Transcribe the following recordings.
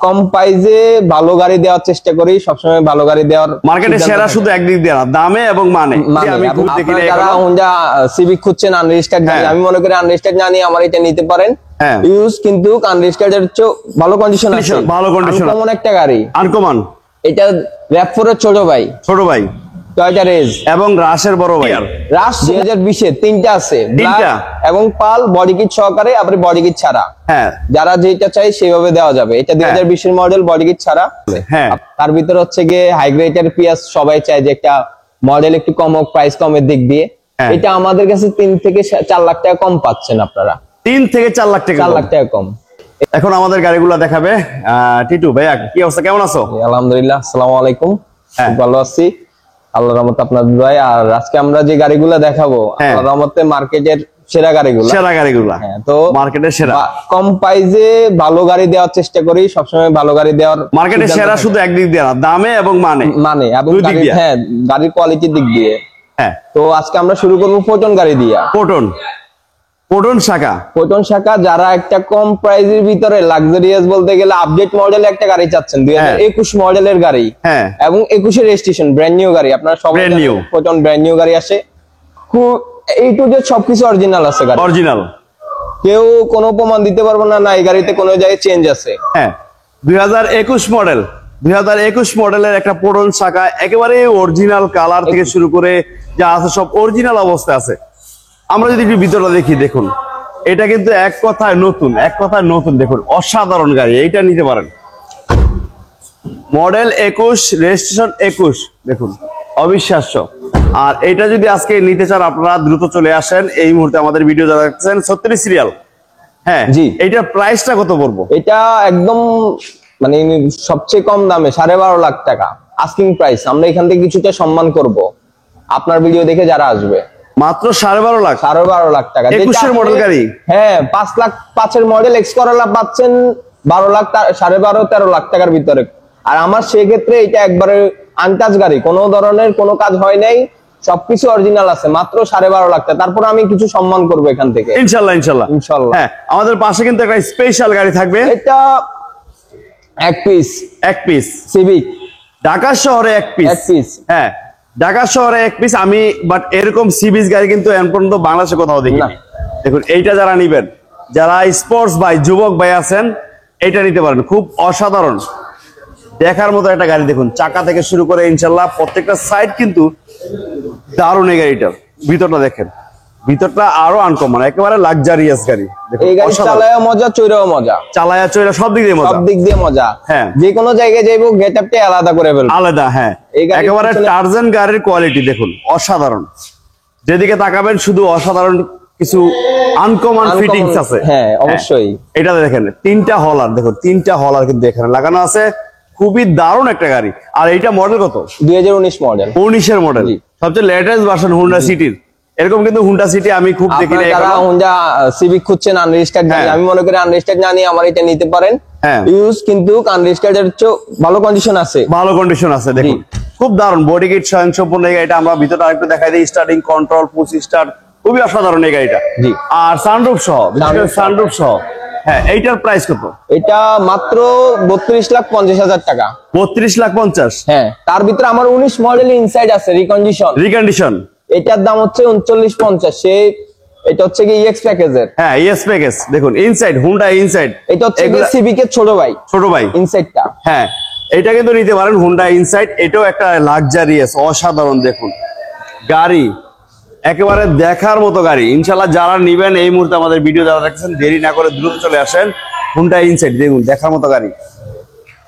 কম প্রাইসে ভালো গাড়ি দেওয়ার চেষ্টা করি, সবসময় ভালো গাড়ি দেওয়ার। মার্কেটে সেরা শুধু একদিক দিয়ে না, দামে এবং মানে। যারা হোন্ডা সিভিক খুঁজছেন আনরেজিস্টার্ড গাড়ি, আমি মনে করি আনরেজিস্টার্ড না নিয়ে আমার এটা নিতে পারেন। ইউজ কিন্তু আনরেজিস্টার্ড এর চেয়ে ভালো কন্ডিশন আছে, ভালো কন্ডিশন। আনকমন একটা গাড়ি, আনকমন। এটা RAV4 এর ছোট ভাই টয়োটা রেজ এবং রাশের বড় ভাই। রাশ 2020 এর তিনটা আছে, তিনটা এবং পাল বডি কিট সহকারে, আবার বডি কিট ছাড়া। যারা যেটা চাই সেভাবে দেওয়া যাবে। এটা 2020 এর মডেল, বডি কিট ছাড়া। তার ভিতরে হচ্ছে গিয়ে হাই গ্রেডের পিয়াস সবাই চায় যে একটা মডেল একটু কম হোক, প্রাইস কমের দিক দিয়ে। এটা আমাদের কাছে 3 থেকে 4 লাখ টাকা কম পাচ্ছেন আপনারা। 3 থেকে 4 লাখ টাকা, 4 লাখ টাকা কম। এখন আমাদের গাড়িগুলো দেখাবে টিটু ভাইয়া। কি অবস্থা, কেমন আছো? আলহামদুলিল্লাহ, আসসালামু আলাইকুম। ভালো আছি আল্লাহর রহমতে, আপনার দোয়ায়। আর আজকে আমরা যে গাড়িগুলো দেখাবো আল্লাহর রহমতে মার্কেটের সেরা গাড়িগুলো। তো মার্কেটের সেরা, কম প্রাইসে ভালো গাড়ি দেওয়ার চেষ্টা করি, সবসময় ভালো গাড়ি দেওয়ার। মার্কেটের সেরা শুধু একদিক দিয়ে না, দামে এবং মানে এবং গাড়ির কোয়ালিটির দিক দিয়ে। তো আজকে আমরা শুরু করবো পটন গাড়ি দিয়া। পটন শাখা যারা একটা কম প্রাইসের ভিতরে লাক্সারিয়াস বলতে গেলে আপডেট মডেলের একটা গাড়ি চাচ্ছেন, 2021 মডেলের গাড়ি এবং 21 এর রেজিস্ট্রেশন, ব্র্যান্ড নিউ গাড়ি। আপনারা সবাই পটন ব্র্যান্ড নিউ গাড়ি আসে, এই টু জেড সবকিছু অরিজিনাল আছে গাড়ি, অরিজিনাল। কেউ কোনো প্রমাণ দিতে পারবে না এই গাড়িতে কোনো জায়গায় চেঞ্জ আছে। 2021 মডেলের একটা পটন শাখা, একেবারে অরিজিনাল কালার থেকে শুরু করে যা আছে সব অরিজিনাল অবস্থায় আছে। আমরা যদি একটু ভিতরটা দেখি, দেখুন এটা কিন্তু এক কথায় নতুন, দেখুন অসাধারণ গাড়ি। এইটা নিতে পারেন, মডেল 21, রেজিস্ট্রেশন 21, দেখুন অবিশ্বাস্য। আর এটা যদি আজকে নিতে চান আপনারা দ্রুত চলে আসেন। এই মুহূর্তে আমাদের ভিডিও যারা দেখছেন 36 সিরিয়াল। জি, এটার প্রাইসটা কত পড়বো? এটা একদম মানে সবচেয়ে কম দামে 12.5 লাখ টাকা আস্কিং প্রাইস। আমরা এখান থেকে কিছুটা সম্মান করব আপনার ভিডিও দেখে যারা আসবে। মাত্র 12.5 লাখ টাকা 21 এর মডেল গাড়ি। 5 লাখ 5 মডেল এক্স করোলা পাচ্ছেন 12 লাখ 13.5 লাখ টাকার ভিতরে। আর আমার সেই ক্ষেত্রে এটা একবারে আনটাচ গাড়ি, কোনো ধরনের কোনো কাজ হয় নাই, সবকিছু অরিজিনাল আছে, মাত্র 12.5 লাখ টাকা। তারপর আমি কিছু সম্মান করব এখান থেকে ইনশাআল্লাহ। আমাদের পাশে কিন্তু একটা স্পেশাল গাড়ি থাকবে, এটা এক পিস সিভিক, ঢাকা শহরে এক পিস। ঢাকা শহরে এক পিস। আমি বাট এরকম সিবিস গাড়ি কিন্তু এখন পর্যন্ত বাংলাদেশে কোথাও দেখিনি। দেখুন এইটা যারা নিবেন, যারা স্পোর্টস ভাই, যুবক ভাই আছেন, এটা নিতে পারেন। খুব অসাধারণ দেখার মতো একটা গাড়ি। দেখুন চাকা থেকে শুরু করে ইনশাল্লাহ প্রত্যেকটা সাইড কিন্তু দারুণ। এই গাড়িটার ভিতরটা দেখেন, ভিতরটা আরো আনকমন, একেবারে লাক্সারিয়াস গাড়ি। এই গাড়ি চালায়া মজা, চইরাও মজা, সব দিক দিয়ে মজা। যে কোনো জায়গায় যাইবো গেটআপটা আলাদা করে ফেলবো, আলাদা। একেবারে টার্জান গাড়ির কোয়ালিটি দেখুন, অসাধারণ। যেদিকে তাকাবেন শুধু অসাধারণ কিছু আনকমন ফিটিংস আছে। অবশ্যই। এটা দেখেন 3টা হলার, দেখুন 3টা হলার কিন্তু এখানে লাগানো আছে। খুবই দারুণ একটা গাড়ি। আর এইটা মডেল কত? 2019 মডেল। 19 এর মডেল, সবচেয়ে লেটেস্ট ভার্সন হোন্ডা সিটির। এরকম কিন্তু হোন্ডা সিটি আমি খুব দেখি না। যারা হোন্ডা সিভিক খুঁজছেন আনরেজিস্টার্ড গাড়ি, আমি মনে করি আনরেজিস্টার্ড না নিয়ে আমার এটা নিতে পারেন। ইউজ কিন্তু আনরেজিস্টার্ড এর চেয়ে ভালো কন্ডিশন আছে, দেখুন খুব দারুণ। বডি কিট স্বয়ংসম্পূর্ণ এই গাড়িটা। আমরা ভিতরটা আরেকটু দেখাই দিই। স্টার্টিং কন্ট্রোল, পুশ স্টার্ট, খুবই অসাধারণ এই গাড়িটা। আর সানরুফ সহ। এইটার প্রাইস কত? এটা মাত্র 32,50,000 টাকা। 32,50,000। তার ভিতরে আমার 19 মডেল ইনসাইড আছে, রিকন্ডিশন। এটার দাম হচ্ছে 39,50। এটা হচ্ছে কি ইএক্স প্যাকেজের। EX package. দেখুন ইনসাইড, হোন্ডা ইনসাইড। এটা হচ্ছে সিভিক এর ছোট ভাই ইনসাইডটা। এটা কিন্তু নিতে পারেন, হোন্ডা ইনসাইড। এটাও একটা লাক্সারিয়াস, অসাধারণ দেখুন গাড়ি, একেবারে দেখার মতো গাড়ি। ইনশাআল্লাহ যারা নিবেন এই মুহূর্তে আমাদের ভিডিও যারা দেখছেন, দেরি না করে দ্রুত চলে আসেন। হোন্ডা ইনসাইড দেখুন, দেখার মতো গাড়ি।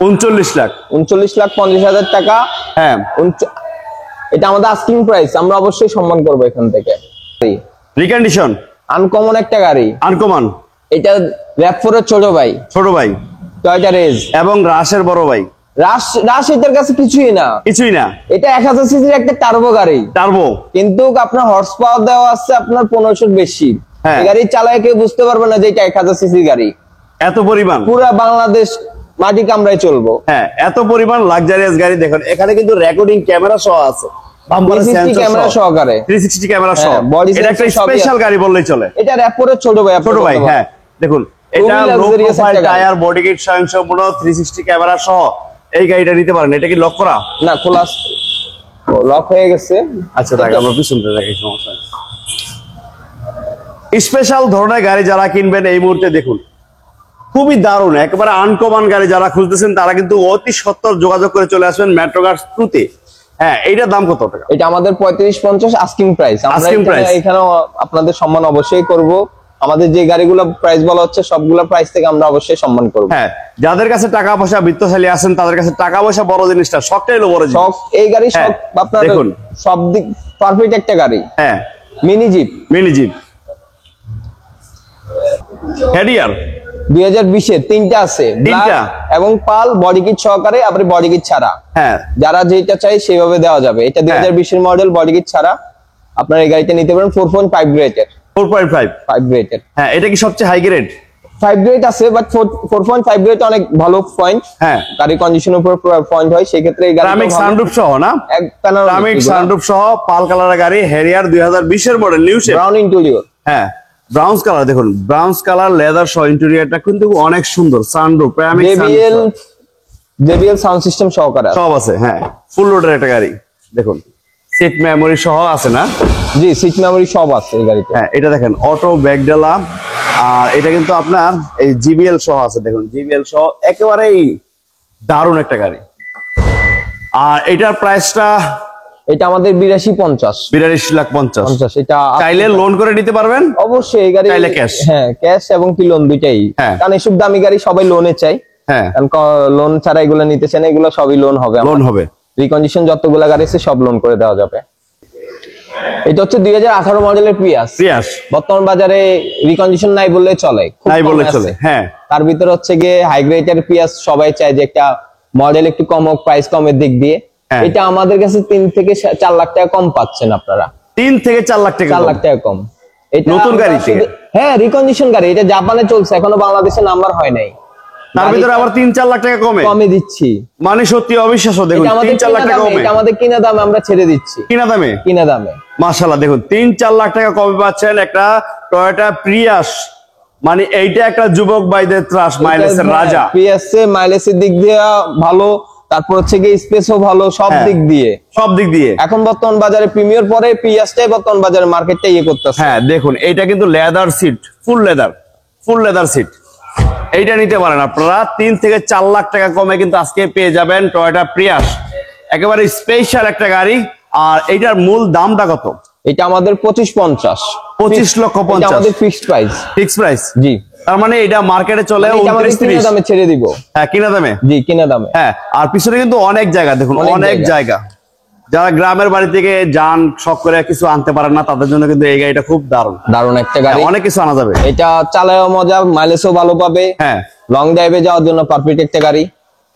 39,50,000 টাকা। এটা আমাদের আস্কিং প্রাইস, আমরা অবশ্যই সম্মান করবো এখান থেকে। রিকন্ডিশন, আনকমন একটা গাড়ি, আনকমন। এটা RAV4 এর ছোট ভাই টয়োটা রেজ এবং রাশের বড় ভাই। রাশ এটার কাছে কিছুই না। এটা 1000 সিসির একটা টার্বো গাড়ি, কিন্তু আপনার হর্স পাওয়ার দেওয়া আছে আপনার 1500 বেশি। এই গাড়ি চালায় কেউ বুঝতে পারবে না যে এটা 1000 সিসির গাড়ি। এত পরিমাণ পুরা বাংলাদেশ মাটি কামড়ায় চলবো। এত পরিমাণ লাক্সারিয়াস গাড়ি। দেখুন এখানে কিন্তু রেকর্ডিং ক্যামেরা সহ আছে, 360 ক্যামেরা সহকারে, 360 ক্যামেরা সহ। এটা একটা স্পেশাল গাড়ি বললেই চলে। এটা RAV4 এর ছোট ভাই। দেখুন এটা low profile tyre, body kit স্বয়ংসম্পূর্ণ 360 ক্যামেরা সহ এই গাড়িটা নিতে পারেন। এটা কি লক করা? না, খোলা, লক হয়ে গেছে। আচ্ছা, তাই আমরা পিছনটা দেখি, সমস্যা নেই। স্পেশাল ধরনের গাড়ি যারা কিনবেন এই মুহূর্তে দেখুন, খুবই দারুণ, একেবারে আনকমন গাড়ি যারা খুঁজতেছেন তারা কিন্তু অতি সত্বর যোগাযোগ করে চলে আসবেন মেট্রো কার্স ট্রুতে। হ্যাঁ, এইটার দাম কত টাকা? এটা আমাদের 35-50 আস্কিং প্রাইস। আমরা এখানে আপনাদের সম্মান অবশ্যই করব। আমাদের যে গাড়িগুলো প্রাইস বলা হচ্ছে সবগুলো প্রাইস থেকে আমরা অবশ্যই সম্মান করব। হ্যাঁ, যাদের কাছে টাকা পয়সা বিত্তশালী আছেন তাদের কাছে টাকা পয়সা বড় জিনিসটা, শখটাই হলো বড় জিনিস। শখ, এই গাড়ি সব আপনার দেখুন, সব দিক পারফেক্ট একটা গাড়ি। হ্যাঁ, মিনি জিপ হেডিয়ার 2020 এর তিনটা আছে, তিনটা এবং পাল বডি কিট সহকারে, আবার বডি কিট ছাড়া। হ্যাঁ, যারা যেটা চাই সেভাবে দেওয়া যাবে। এটা 2020 এর মডেল, বডি কিট ছাড়া। আপনার এই গাড়িটা নিতে পারেন 4.5 গ্রেডের। 4.5 গ্রেডের। হ্যাঁ, এটা কি সবচেয়ে হাই গ্রেড? 5 গ্রেড আছে, বাট 4.5 গ্রেড অনেক ভালো পয়েন্ট। হ্যাঁ, গাড়ি কন্ডিশনের উপর পয়েন্ট হয়, সেই ক্ষেত্রে এই গাড়ি প্যানোরামিক সানরুফ সহ না, এক প্যানোরামিক সানরুফ সহ পাল কালারের গাড়ি, হেরিয়ার 2020 এর model, new shape, brown interior. হ্যাঁ, ব্রাউন কালার, দেখুন ব্রাউন কালার, লেদার সহ ইন্টেরিয়রটা কিন্তু অনেক সুন্দর। Sunroof, panoramic JBL sound system সহকারে সব আছে। হ্যাঁ, ফুল লোডের একটা গাড়ি, দেখুন সিট মেমোরি সহ আছে না? জি, সিট মেমোরি সব আছে এই গাড়িতে। হ্যাঁ, এটা দেখেন অটো ব্যাকডালা, আর এটা কিন্তু আপনার এই জিবিএল সহ আছে, দেখুন জিবিএল সহ, একেবারেই দারুণ একটা গাড়ি। আর এটার প্রাইসটা, এটা আমাদের 82-50 82,50,000। এটা চাইলে লোন করে নিতে পারবেন অবশ্যই। এই গাড়ি চাইলে ক্যাশ, হ্যাঁ ক্যাশ এবং কি লোন দুইটাই। কারণ এসব দামি গাড়ি সবাই লোনে চাই। হ্যাঁ, কারণ লোন ছাড়া এগুলো নিতে চান, এগুলো সবই লোন হবে। রিকন্ডিশন যতগুলা গাড়ি আছে সব লোন করে দেওয়া যাবে। এটা হচ্ছে 2018 মডেলের প্রিয়াস। বর্তমান বাজারে রিকন্ডিশন নাই বললে চলে, হ্যাঁ। তার ভিতরে হচ্ছে গিয়ে হাই গ্রেডের প্রিয়াস সবাই চায় যে একটা মডেল একটু কম হোক, প্রাইস কমের দিক দিয়ে। এটা আমাদের কাছে 3 থেকে 4 লাখ টাকা কম পাচ্ছেন আপনারা। 3 থেকে 4 লাখ টাকা, 4 লাখ টাকা কম। এটা নতুন গাড়ি, হ্যাঁ রিকন্ডিশন গাড়ি। এটা জাপানে চলছে, এখনো বাংলাদেশে নাম্বার হয় নাই। তার ভিতরে আবার 3-4 লাখ টাকা কমে দিচ্ছি, মানে সত্যি অবিশ্বাস্য। দেখুন 3-4 লাখ টাকা কমে, এটা আমাদের কিনা দামে আমরা ছেড়ে দিচ্ছি। কিনা দামে মাশাআল্লাহ, দেখুন 3-4 লাখ টাকা কমে পাচ্ছেন একটা টয়োটা প্রিয়াস। মানে এইটা একটা যুবক ভাইদের ত্রাস, মাইলেজের রাজা। প্রিয়াসে মাইলেজের দিক দিয়ে ভালো, তারপর হচ্ছে গিয়ে স্পেসও ভালো, সব দিক দিয়ে এখন বর্তমান বাজারে প্রিমিয়ার পরে প্রিয়াসটাই বর্তমান বাজারে মার্কেটটা ইয়ে করতেছে। হ্যাঁ, দেখুন এইটা কিন্তু leather seat, full leather seat. এইটা নিতে পারেন আপনারা 3 থেকে 4 লাখ টাকা কমে কিন্তু আজকে পেয়ে যাবেন টয়োটা প্রিয়াস, একেবারে স্পেশাল একটা গাড়ি। আর এইটার মূল দামটা কত? এটা আমাদের 25-50, 25,50,000 আমাদের ফিক্সড প্রাইস। জি, তার মানে এটা মার্কেটে চলে 29-30 দামে ছেড়ে দিব। হ্যাঁ, কিনা দামে। জি, কিনা দামে। হ্যাঁ, আর পিছনে কিন্তু অনেক জায়গা, দেখুন অনেক জায়গা। যারা গ্রামের বাড়ি থেকে যান, শখ করে কিছু আনতে পারেন না, তাদের জন্য কিন্তু এই গাড়িটা খুব দারুণ একটা গাড়ি। অনেক কিছু আনা যাবে। এটা চালায়ও মজা, মাইলেজও ভালো পাবে। হ্যাঁ, লং ড্রাইভে যাওয়ার জন্য পারফেক্ট একটা গাড়ি।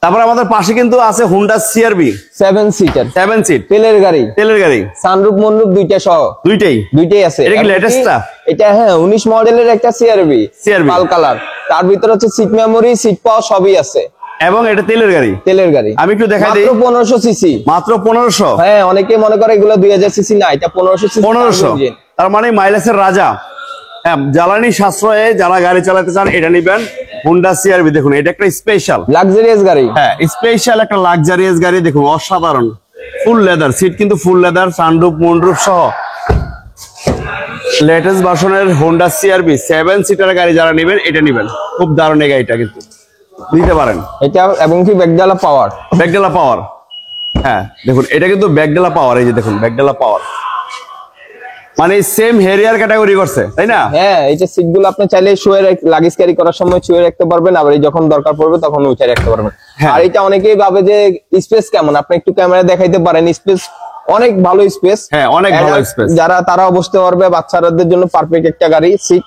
তারপর আমাদের পাশে কিন্তু আছে হুন্ডা CR-V 7 সিট তেলের গাড়ি। সানরুফ মনরুফ দুইটা সহ, দুইটাই আছে। এটা কি লেটেস্টটা? এটা হ্যাঁ 19 মডেলের একটা CR-V পাল কালার। তার ভিতরে হচ্ছে সিট মেমোরি, সিট পাওয়ার সবই আছে, এবং এটা তেলের গাড়ি। আমি একটু দেখাই দিই, মাত্র 1500 সিসি। মাত্র 1500? হ্যাঁ, অনেকে মনে করে এগুলো 2000 সিসি, না এটা 1500 সিসি। 1500, তার মানে মাইলেজের রাজা। হ্যাঁ, জ্বালানি সাশ্রয়ে যারা গাড়ি চালাতে চান এটা নিবেন, হুন্ডা CR-V। দেখুন এটা একটা স্পেশাল লাক্সারিয়াস গাড়ি। হ্যাঁ, স্পেশাল একটা লাক্সারিয়াস গাড়ি। দেখুন অসাধারণ, ফুল লেদার সিট, কিন্তু ফুল লেদার, সানরুফ মুনরুফ সহ লেটেস্ট ভার্সনের হুন্ডা CR-V 7 সিটার গাড়ি যারা নেবেন এটা নেবেন, খুব দারুণ এই গাড়িটা কিন্তু নিতে পারেন এটা। এবং কি ব্যাকডালা পাওয়ার। হ্যাঁ, দেখুন এটা কিন্তু ব্যাকডালা পাওয়ার। এই যে দেখুন ব্যাকডালা পাওয়ার, মানে সেম হেরিয়ার ক্যাটাগরি করছে, তাই না? হ্যাঁ, এই যে সিটগুলো আপনি চাইলে শুয়ে লাগেজ ক্যারি করার সময় শুয়ে রাখতে পারবেন, আবার যখন দরকার পড়বে তখন উঠে রাখতে পারবেন। আর এটা অনেকেই ভাবে যে স্পেস কেমন, আপনি একটু ক্যামেরা দেখাইতে পারেন। স্পেস অনেক ভালো স্পেস। হ্যাঁ, অনেক ভালো স্পেস। যারা তারাও বসতে পারবে, বাচ্চাদের জন্য পারফেক্ট একটা গাড়ি সিট।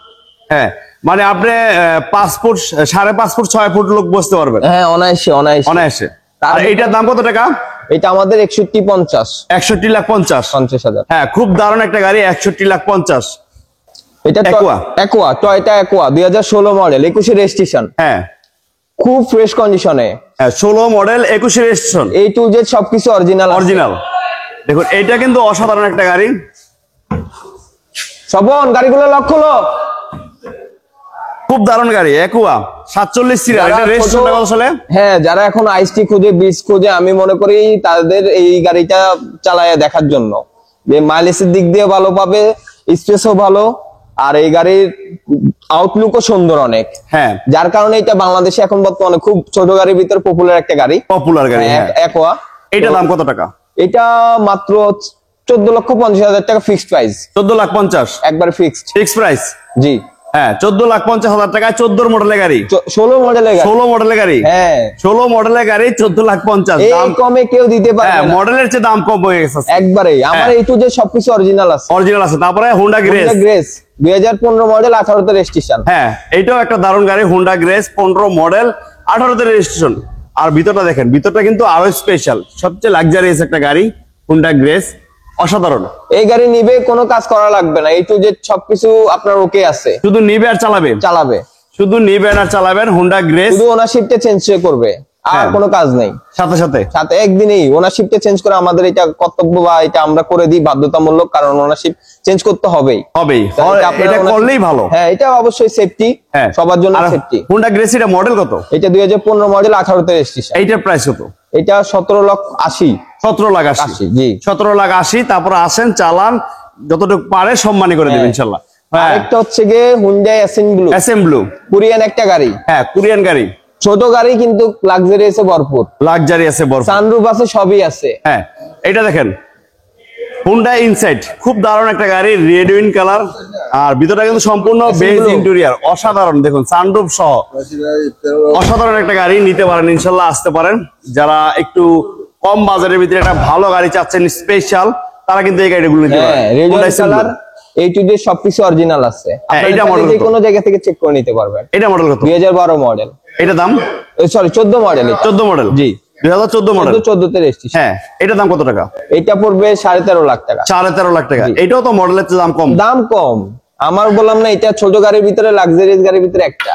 হ্যাঁ, মানে আপনি 5 ফুট 5.5 ফুট 6 ফুট লোক বসতে পারবেন। হ্যাঁ, অনায়াসে। আর এইটার দাম কত টাকা? এটা আমাদের 61-50, 61,50,000। হ্যাঁ, খুব দারুণ একটা গাড়ি, 61,50,000। এটা টয়োটা অ্যাকোয়া 2016 মডেল, 21 রেজিস্ট্রেশন। হ্যাঁ, খুব ফ্রেশ কন্ডিশনে। হ্যাঁ, 16 model, 21 registration, A to Z সবকিছু অরিজিনাল। দেখুন এটা কিন্তু অসাধারণ একটা গাড়ি। সবন গাড়িগুলো লক হলো, খুব দারুণ গাড়ি একুয়া 47 সিরিয়াল। এটা রেজিস্ট্রেশন কত সালে? হ্যাঁ, যারা এখন আইসটি খুঁজে বীজ খুঁজে আমি মনে করি তাদের এই গাড়িটা চালায় দেখার জন্য, যে মাইলেজের দিক দিয়ে ভালো পাবে, স্পেসও ভালো, আর এই গাড়ির আউটলুকও সুন্দর অনেক। হ্যাঁ, যার কারণে এটা বাংলাদেশে এখন বর্তমানে খুব ছোট গাড়ির ভিতরে পপুলার একটা গাড়ি। পপুলার গাড়ি একোয়া। এটা দাম কত টাকা? এটা মাত্র 14,50,000 টাকা ফিক্সড প্রাইস। 14,50,000 একবার ফিক্সড প্রাইস। জি হ্যাঁ, 14,50,000 টাকায় 14 মডেলের গাড়ি, 16 মডেলের গাড়ি। 16 মডেলের গাড়ি। হ্যাঁ, 16 মডেলের গাড়ি 14,50,000। এই দাম কমে কেউ দিতে পারবে হ্যাঁ, না। মডেলের চেয়ে দাম কম হয়ে গেছে একবারে আমার এই টু যে সবকিছু অরিজিনাল আছে। অরিজিনাল আছে। তারপরে হোন্ডা গ্রেস। গ্রেস 2015 মডেল, 18 তে রেজিস্ট্রেশন। হ্যাঁ, এটাও একটা দারুণ গাড়ি, হোন্ডা গ্রেস 15 মডেল, 18 তে রেজিস্ট্রেশন। আর ভিতরটা দেখেন, ভিতরটা কিন্তু আরো স্পেশাল, সবচেয়ে লাক্সারিয়াস একটা গাড়ি হোন্ডা গ্রেস, অসাধারণ। এই গাড়ি নিবে কোনো কাজ করা লাগবে না, এই টু যে সবকিছু আপনার ওকে আছে, শুধু নিবে আর চালাবে, শুধু নিবেন আর চালাবেন। হোন্ডা গ্রেস শুধু ওনারশিপটা চেঞ্জ করবে, আর কোনো কাজ নেই। সাথে সাথে সাথে একদিনেই ওনারশিপটা চেঞ্জ করে আমাদের এটা কর্তব্য, বা এটা আমরা করে দিই বাধ্যতামূলক, কারণ ওনারশিপ চেঞ্জ করতে হবেই। এটা করলেই ভালো। হ্যাঁ, এটা অবশ্যই সেফটি, সবার জন্য সেফটি। হোন্ডা গ্রেস এটা মডেল কত? এটা 2015 মডেল, 18 তে রেজিস্ট্রেশন। এইটার প্রাইস কত? এটা 17,80,000। 17,80,000। জি, 17,80,000। তারপর আসেন, চালান, যতটুকু পারে সম্মানী করে দেবেন ইনশাআল্লাহ। আরেকটা হচ্ছে গিয়ে হুন্ডাই অ্যাসেম্বলি, কোরিয়ান একটা গাড়ি। হ্যাঁ, কোরিয়ান গাড়ি, ছোট গাড়ি কিন্তু লাক্সারি আছে ভরপুর, সানরুফ আছে, সবই আছে। হ্যাঁ, এটা দেখেন হুন্ডা ইনসাইট, খুব দারুণ একটা গাড়ি, রেড উইন কালার, আর ভিতরটা কিন্তু সম্পূর্ণ বেজ ইন্টেরিয়র, অসাধারণ। দেখুন সানরুফ সহ অসাধারণ একটা গাড়ি, নিতে পারেন ইনশাআল্লাহ, আসতে পারেন। যারা একটু কম বাজারের ভিতরে একটা ভালো গাড়ি চাচ্ছেন স্পেশাল, তারা কিন্তু এই গাড়িগুলো নিতে পারেন। এই টু যে সবকিছু অরিজিনাল আছে, এটা মডেল যে কোনো জায়গা থেকে চেক করে নিতে পারবেন। এটা মডেল কত? 2012 মডেল। এটা দাম? Sorry, 14 model. 14 মডেল, জি, 2014 মডেল, 14 তে রেজিস্ট্রেশন। হ্যাঁ, এটা দাম কত টাকা? এটা পড়বে 13.5 লাখ টাকা। 13.5 লাখ টাকা। এটাও তো মডেলের চেয়ে দাম কম। আমার বললাম না, এটা ছোট গাড়ির ভিতরে, লাক্সারিয়াস গাড়ির ভিতরে একটা।